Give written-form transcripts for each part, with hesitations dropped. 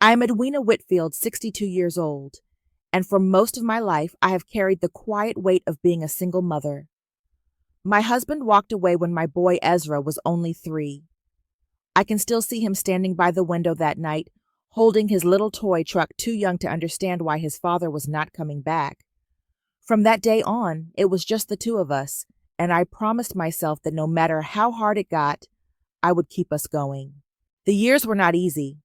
I am Edwina Whitfield, 62 years old, and for most of my life I have carried the quiet weight of being a single mother. My husband walked away when my boy Ezra was only 3. I can still see him standing by the window that night, holding his little toy truck, too young to understand why his father was not coming back. From that day on, it was just the two of us, and I promised myself that no matter how hard it got, I would keep us going. The years were not easy.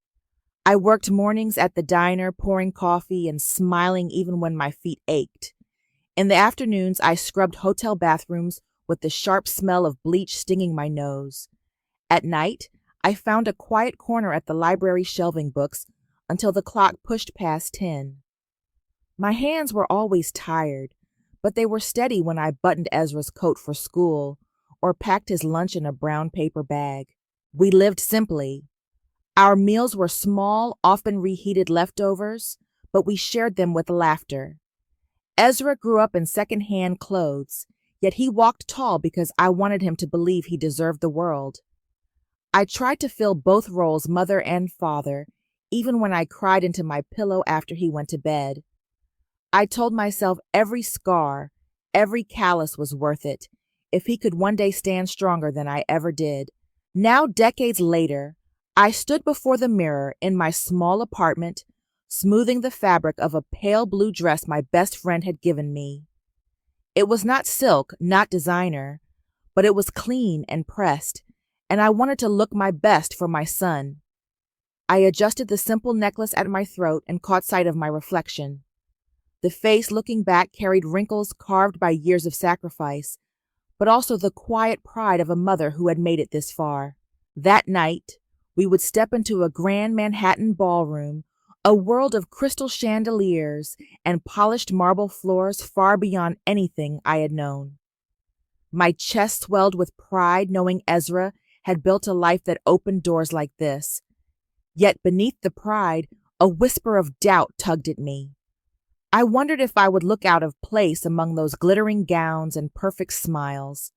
I worked mornings at the diner, pouring coffee and smiling even when my feet ached. In the afternoons, I scrubbed hotel bathrooms with the sharp smell of bleach stinging my nose. At night, I found a quiet corner at the library shelving books until the clock pushed past 10. My hands were always tired, but they were steady when I buttoned Ezra's coat for school or packed his lunch in a brown paper bag. We lived simply. Our meals were small, often reheated leftovers, but we shared them with laughter. Ezra grew up in second-hand clothes, yet he walked tall because I wanted him to believe he deserved the world. I tried to fill both roles, mother and father, even when I cried into my pillow after he went to bed. I told myself every scar, every callus was worth it, if he could one day stand stronger than I ever did. Now, decades later, I stood before the mirror in my small apartment, smoothing the fabric of a pale blue dress my best friend had given me. It was not silk, not designer, but it was clean and pressed, and I wanted to look my best for my son. I adjusted the simple necklace at my throat and caught sight of my reflection. The face looking back carried wrinkles carved by years of sacrifice, but also the quiet pride of a mother who had made it this far. That night, we would step into a grand Manhattan ballroom, a world of crystal chandeliers and polished marble floors far beyond anything I had known. My chest swelled with pride knowing Ezra had built a life that opened doors like this. Yet beneath the pride, a whisper of doubt tugged at me. I wondered if I would look out of place among those glittering gowns and perfect smiles.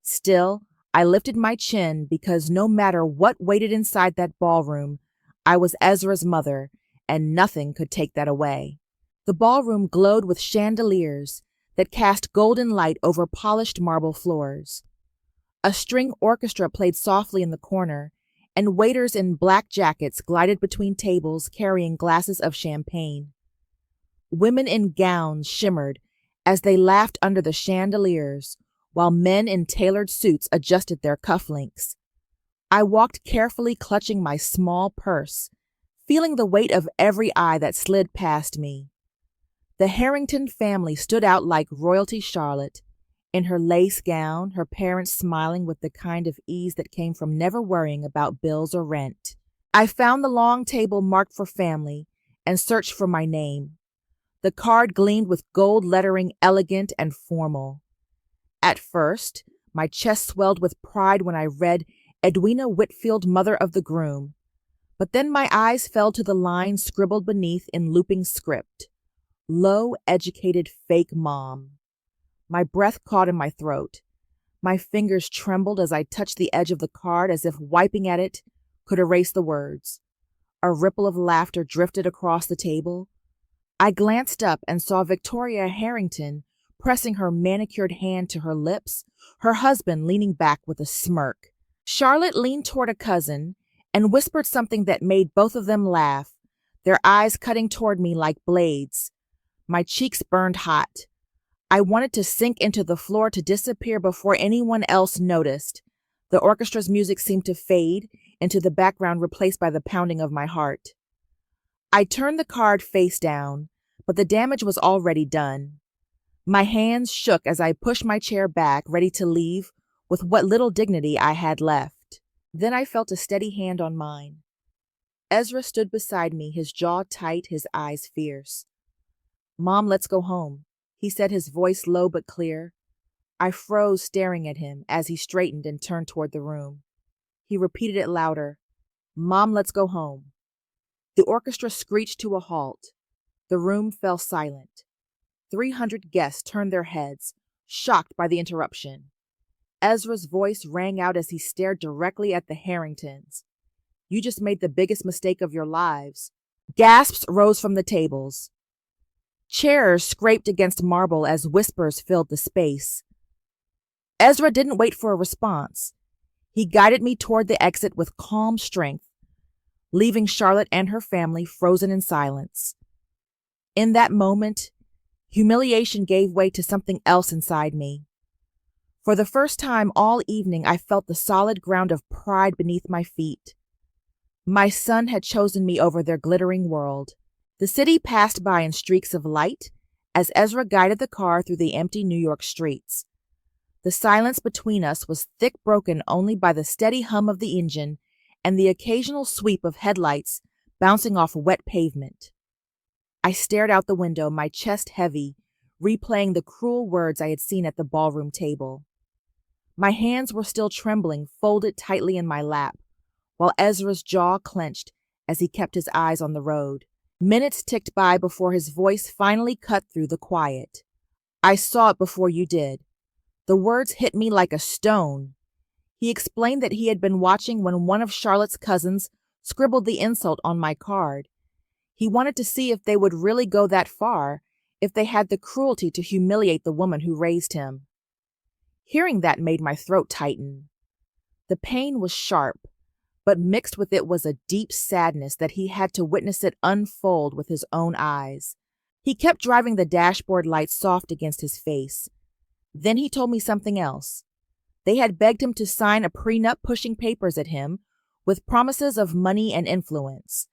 Still, I lifted my chin because no matter what waited inside that ballroom, I was Ezra's mother, and nothing could take that away. The ballroom glowed with chandeliers that cast golden light over polished marble floors. A string orchestra played softly in the corner, and waiters in black jackets glided between tables carrying glasses of champagne. Women in gowns shimmered as they laughed under the chandeliers, while men in tailored suits adjusted their cufflinks. I walked carefully, clutching my small purse, feeling the weight of every eye that slid past me. The Harrington family stood out like royalty Charlotte, in her lace gown, her parents smiling with the kind of ease that came from never worrying about bills or rent. I found the long table marked for family and searched for my name. The card gleamed with gold lettering, elegant and formal. At first, my chest swelled with pride when I read Edwina Whitfield, mother of the groom, but then my eyes fell to the line scribbled beneath in looping script. Low educated fake mom. My breath caught in my throat. My fingers trembled as I touched the edge of the card as if wiping at it could erase the words. A ripple of laughter drifted across the table. I glanced up and saw Victoria Harrington pressing her manicured hand to her lips, her husband leaning back with a smirk. Charlotte leaned toward a cousin and whispered something that made both of them laugh, their eyes cutting toward me like blades. My cheeks burned hot. I wanted to sink into the floor to disappear before anyone else noticed. The orchestra's music seemed to fade into the background, replaced by the pounding of my heart. I turned the card face down, but the damage was already done. My hands shook as I pushed my chair back, ready to leave with what little dignity I had left. Then I felt a steady hand on mine. Ezra stood beside me, his jaw tight, his eyes fierce. "Mom, let's go home," he said, his voice low but clear. I froze, staring at him as he straightened and turned toward the room. He repeated it louder. "Mom, let's go home." The orchestra screeched to a halt. The room fell silent. 300 guests turned their heads, shocked by the interruption. Ezra's voice rang out as he stared directly at the Harringtons. "You just made the biggest mistake of your lives. Gasps rose from the tables. Chairs scraped against marble as whispers filled the space. Ezra didn't wait for a response. He guided me toward the exit with calm strength, leaving Charlotte and her family frozen in silence. In that moment, humiliation gave way to something else inside me. For the first time all evening, I felt the solid ground of pride beneath my feet. My son had chosen me over their glittering world. The city passed by in streaks of light as Ezra guided the car through the empty New York streets. The silence between us was thick, broken only by the steady hum of the engine and the occasional sweep of headlights bouncing off wet pavement. I stared out the window, my chest heavy, replaying the cruel words I had seen at the ballroom table. My hands were still trembling, folded tightly in my lap, while Ezra's jaw clenched as he kept his eyes on the road. Minutes ticked by before his voice finally cut through the quiet. "I saw it before you did." The words hit me like a stone. He explained that he had been watching when one of Charlotte's cousins scribbled the insult on my card. He wanted to see if they would really go that far, if they had the cruelty to humiliate the woman who raised him. Hearing that made my throat tighten. The pain was sharp, but mixed with it was a deep sadness that he had to witness it unfold with his own eyes. He kept driving the dashboard light soft against his face. Then he told me something else. They had begged him to sign a prenup pushing papers at him with promises of money and influence.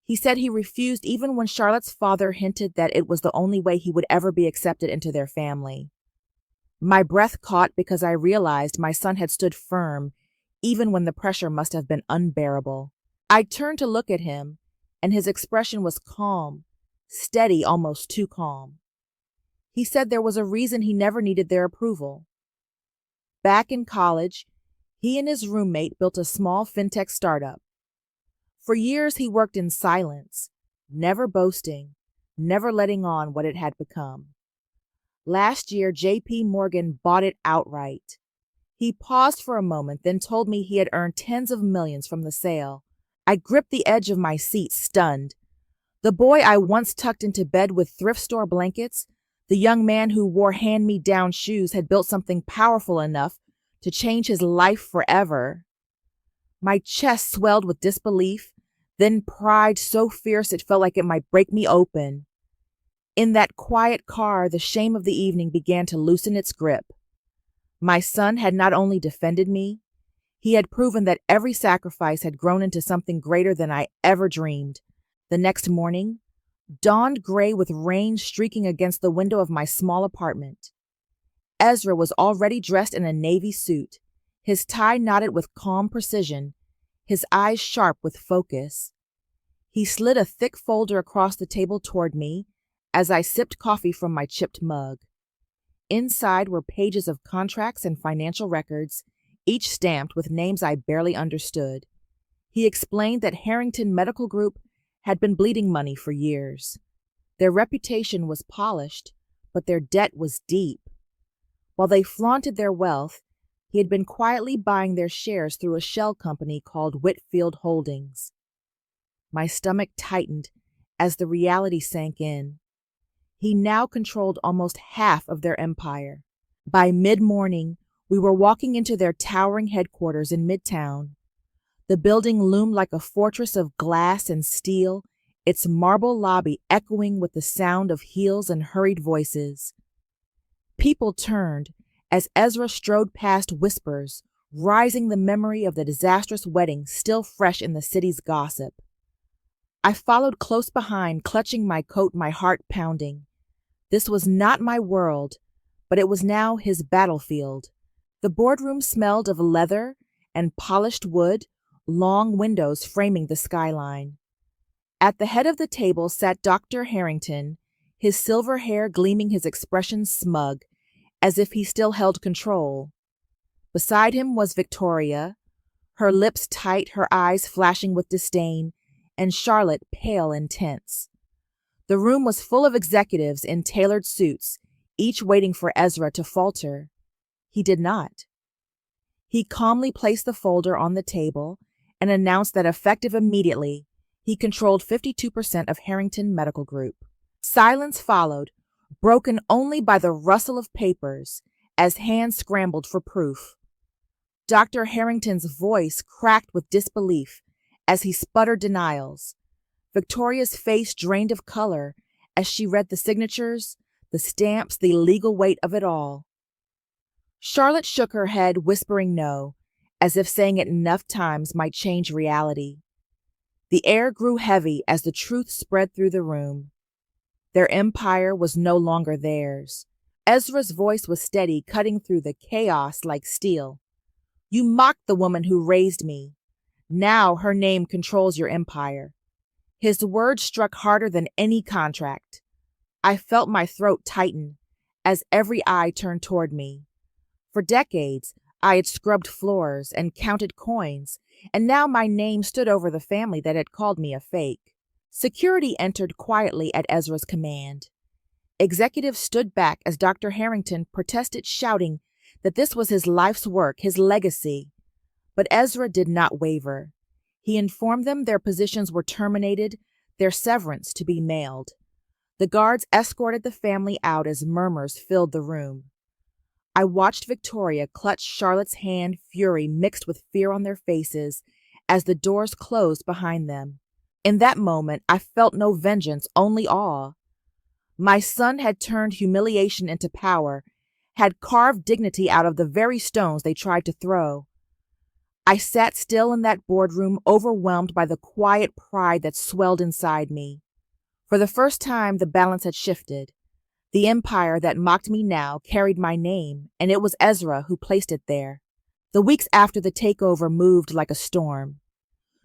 He said he refused even when Charlotte's father hinted that it was the only way he would ever be accepted into their family. My breath caught because I realized my son had stood firm, even when the pressure must have been unbearable. I turned to look at him, and his expression was calm, steady, almost too calm. He said there was a reason he never needed their approval. Back in college, he and his roommate built a small fintech startup. For years, he worked in silence, never boasting, never letting on what it had become. Last year, J.P. Morgan bought it outright. He paused for a moment, then told me he had earned tens of millions from the sale. I gripped the edge of my seat, stunned. The boy I once tucked into bed with thrift store blankets, the young man who wore hand-me-down shoes, had built something powerful enough to change his life forever. My chest swelled with disbelief, then pride so fierce it felt like it might break me open. In that quiet car, the shame of the evening began to loosen its grip. My son had not only defended me, he had proven that every sacrifice had grown into something greater than I ever dreamed. The next morning dawned gray with rain streaking against the window of my small apartment. Ezra was already dressed in a navy suit, his tie knotted with calm precision, his eyes sharp with focus. He slid a thick folder across the table toward me as I sipped coffee from my chipped mug. Inside were pages of contracts and financial records, each stamped with names I barely understood. He explained that Harrington Medical Group had been bleeding money for years. Their reputation was polished, but their debt was deep. While they flaunted their wealth, he had been quietly buying their shares through a shell company called Whitfield Holdings. My stomach tightened as the reality sank in. He now controlled almost half of their empire. By mid-morning, we were walking into their towering headquarters in Midtown. The building loomed like a fortress of glass and steel, its marble lobby echoing with the sound of heels and hurried voices. People turned as Ezra strode past, whispers, rising the memory of the disastrous wedding still fresh in the city's gossip. I followed close behind, clutching my coat, my heart pounding. This was not my world, but it was now his battlefield. The boardroom smelled of leather and polished wood, long windows framing the skyline. At the head of the table sat Dr. Harrington, his silver hair gleaming, his expression smug, as if he still held control. Beside him was Victoria, her lips tight, her eyes flashing with disdain, and Charlotte pale and tense. The room was full of executives in tailored suits, each waiting for Ezra to falter. He did not. He calmly placed the folder on the table and announced that effective immediately, He controlled 52% of Harrington Medical Group. Silence followed, broken only by the rustle of papers as hands scrambled for proof. Dr. Harrington's voice cracked with disbelief as he sputtered denials. Victoria's face drained of color as she read the signatures, the stamps, the legal weight of it all. Charlotte shook her head, whispering no, as if saying it enough times might change reality. The air grew heavy as the truth spread through the room. Their empire was no longer theirs. Ezra's voice was steady, cutting through the chaos like steel. You mocked the woman who raised me. Now her name controls your empire. His words struck harder than any contract. I felt my throat tighten as every eye turned toward me. For decades, I had scrubbed floors and counted coins, and now my name stood over the family that had called me a fake. Security entered quietly at Ezra's command. Executives stood back as Dr. Harrington protested, shouting that this was his life's work, his legacy. But Ezra did not waver. He informed them their positions were terminated, their severance to be mailed. The guards escorted the family out as murmurs filled the room. I watched Victoria clutch Charlotte's hand, fury mixed with fear on their faces, as the doors closed behind them. In that moment, I felt no vengeance, only awe. My son had turned humiliation into power, had carved dignity out of the very stones they tried to throw. I sat still in that boardroom, overwhelmed by the quiet pride that swelled inside me. For the first time, the balance had shifted. The empire that mocked me now carried my name, and it was Ezra who placed it there. The weeks after the takeover moved like a storm.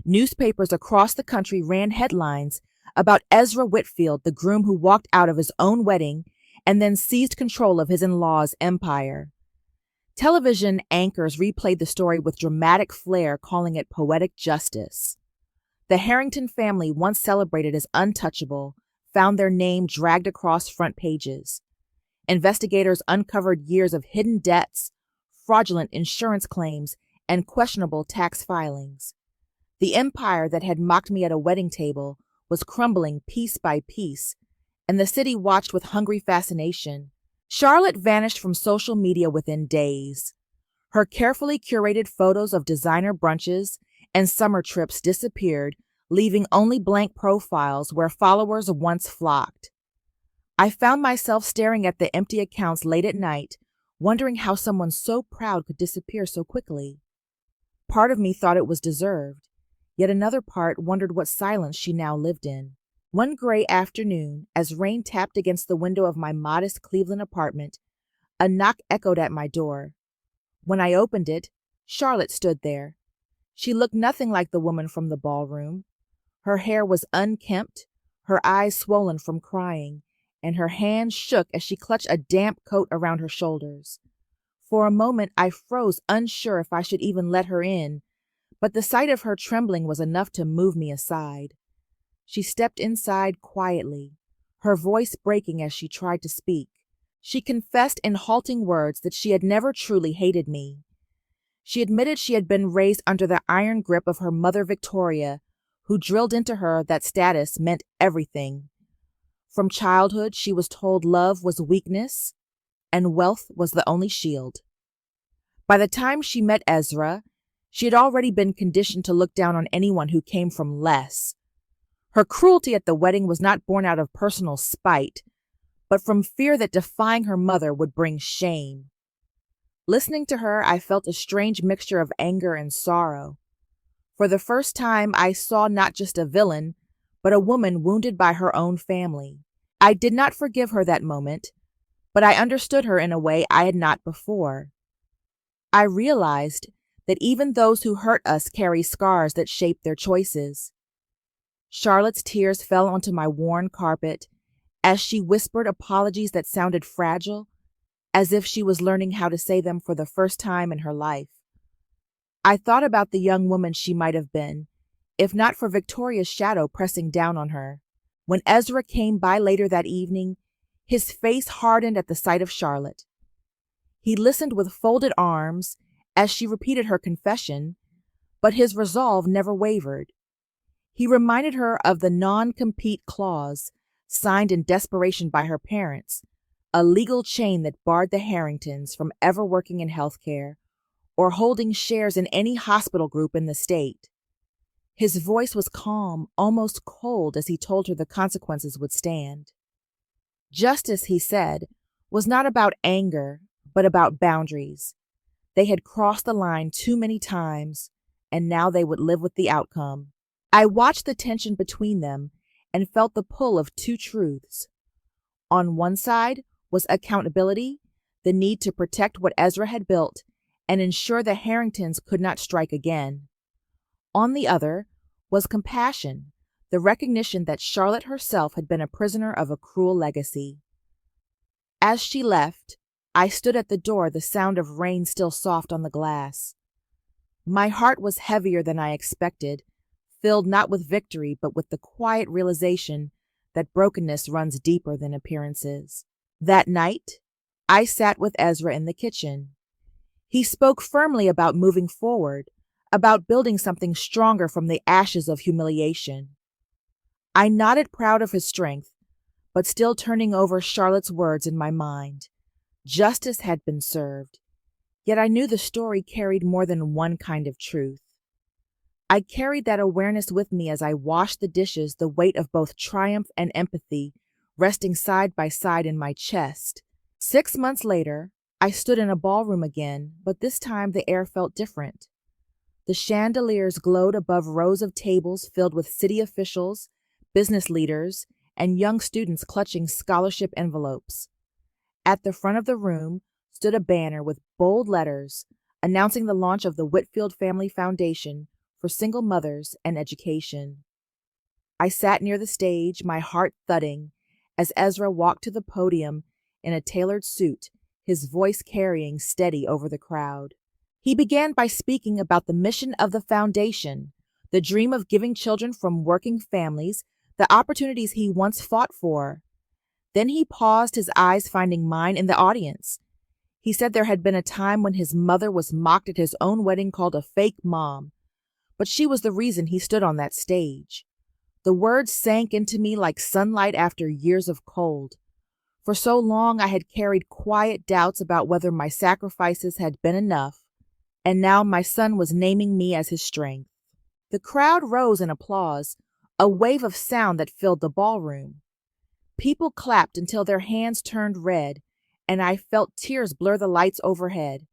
Newspapers across the country ran headlines about Ezra Whitfield, the groom who walked out of his own wedding and then seized control of his in-law's empire. Television anchors replayed the story with dramatic flair, calling it poetic justice. The Harrington family, once celebrated as untouchable, found their name dragged across front pages. Investigators uncovered years of hidden debts, fraudulent insurance claims, and questionable tax filings. The empire that had mocked me at a wedding table was crumbling piece by piece, and the city watched with hungry fascination. Charlotte vanished from social media within days. Her carefully curated photos of designer brunches and summer trips disappeared, leaving only blank profiles where followers once flocked. I found myself staring at the empty accounts late at night, wondering how someone so proud could disappear so quickly. Part of me thought it was deserved, yet another part wondered what silence she now lived in. One gray afternoon, as rain tapped against the window of my modest Cleveland apartment, a knock echoed at my door. When I opened it, Charlotte stood there. She looked nothing like the woman from the ballroom. Her hair was unkempt, her eyes swollen from crying, and her hands shook as she clutched a damp coat around her shoulders. For a moment I froze, unsure if I should even let her in, but the sight of her trembling was enough to move me aside. She stepped inside quietly, her voice breaking as she tried to speak. She confessed in halting words that she had never truly hated me. She admitted she had been raised under the iron grip of her mother Victoria, who drilled into her that status meant everything. From childhood, she was told love was weakness and wealth was the only shield. By the time she met Ezra, she had already been conditioned to look down on anyone who came from less. Her cruelty at the wedding was not born out of personal spite, but from fear that defying her mother would bring shame. Listening to her, I felt a strange mixture of anger and sorrow. For the first time, I saw not just a villain, but a woman wounded by her own family. I did not forgive her that moment, but I understood her in a way I had not before. I realized that even those who hurt us carry scars that shape their choices. Charlotte's tears fell onto my worn carpet as she whispered apologies that sounded fragile, as if she was learning how to say them for the first time in her life. I thought about the young woman she might have been, if not for Victoria's shadow pressing down on her. When Ezra came by later that evening, his face hardened at the sight of Charlotte. He listened with folded arms as she repeated her confession, but his resolve never wavered. He reminded her of the non-compete clause signed in desperation by her parents, a legal chain that barred the Harringtons from ever working in healthcare or holding shares in any hospital group in the state. His voice was calm, almost cold, as he told her the consequences would stand. Justice, he said, was not about anger, but about boundaries. They had crossed the line too many times, and now they would live with the outcome. I watched the tension between them and felt the pull of two truths. On one side was accountability, the need to protect what Ezra had built and ensure the Harringtons could not strike again. On the other was compassion, the recognition that Charlotte herself had been a prisoner of a cruel legacy. As she left, I stood at the door, the sound of rain still soft on the glass. My heart was heavier than I expected, filled not with victory but with the quiet realization that brokenness runs deeper than appearances. That night, I sat with Ezra in the kitchen. He spoke firmly about moving forward, about building something stronger from the ashes of humiliation. I nodded, proud of his strength, but still turning over Charlotte's words in my mind. Justice had been served, yet I knew the story carried more than one kind of truth. I carried that awareness with me as I washed the dishes, the weight of both triumph and empathy resting side by side in my chest. 6 months later, I stood in a ballroom again, but this time the air felt different. The chandeliers glowed above rows of tables filled with city officials, business leaders, and young students clutching scholarship envelopes. At the front of the room stood a banner with bold letters announcing the launch of the Whitfield Family Foundation for single mothers and education. I sat near the stage, my heart thudding, as Ezra walked to the podium in a tailored suit, his voice carrying steady over the crowd. He began by speaking about the mission of the foundation, the dream of giving children from working families the opportunities he once fought for. Then he paused, his eyes finding mine in the audience. He said there had been a time when his mother was mocked at his own wedding, called a fake mom, but she was the reason he stood on that stage. The words sank into me like sunlight after years of cold. For so long I had carried quiet doubts about whether my sacrifices had been enough, and now my son was naming me as his strength. The crowd rose in applause, a wave of sound that filled the ballroom. People clapped until their hands turned red, and I felt tears blur the lights overhead.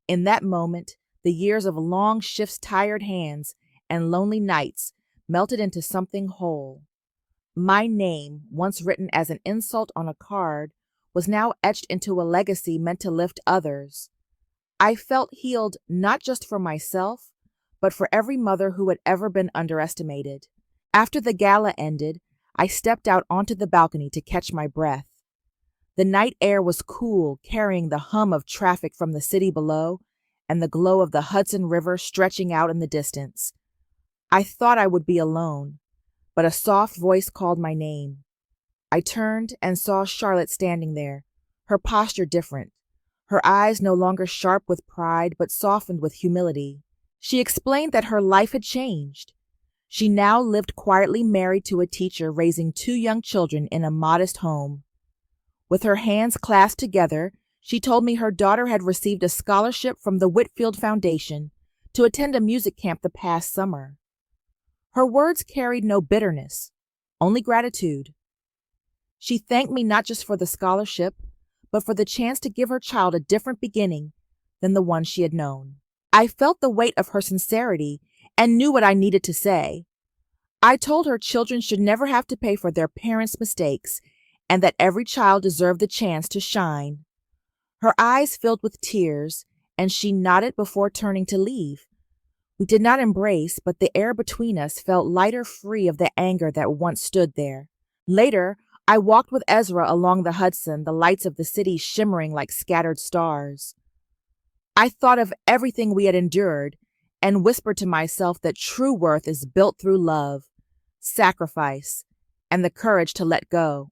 In that moment, the years of long shifts, tired hands, and lonely nights melted into something whole. My name, once written as an insult on a card, was now etched into a legacy meant to lift others. I felt healed not just for myself, but for every mother who had ever been underestimated. After the gala ended, I stepped out onto the balcony to catch my breath. The night air was cool, carrying the hum of traffic from the city below and the glow of the Hudson River stretching out in the distance. I thought I would be alone, but a soft voice called my name. I turned and saw Charlotte standing there, her posture different, her eyes no longer sharp with pride but softened with humility. She explained that her life had changed. She now lived quietly, married to a teacher, raising 2 young children in a modest home. With her hands clasped together, she told me her daughter had received a scholarship from the Whitfield Foundation to attend a music camp the past summer. Her words carried no bitterness, only gratitude. She thanked me not just for the scholarship, but for the chance to give her child a different beginning than the one she had known. I felt the weight of her sincerity and knew what I needed to say. I told her children should never have to pay for their parents' mistakes and that every child deserved the chance to shine. Her eyes filled with tears, and she nodded before turning to leave. We did not embrace, but the air between us felt lighter, free of the anger that once stood there. Later, I walked with Ezra along the Hudson, the lights of the city shimmering like scattered stars. I thought of everything we had endured and whispered to myself that true worth is built through love, sacrifice, and the courage to let go.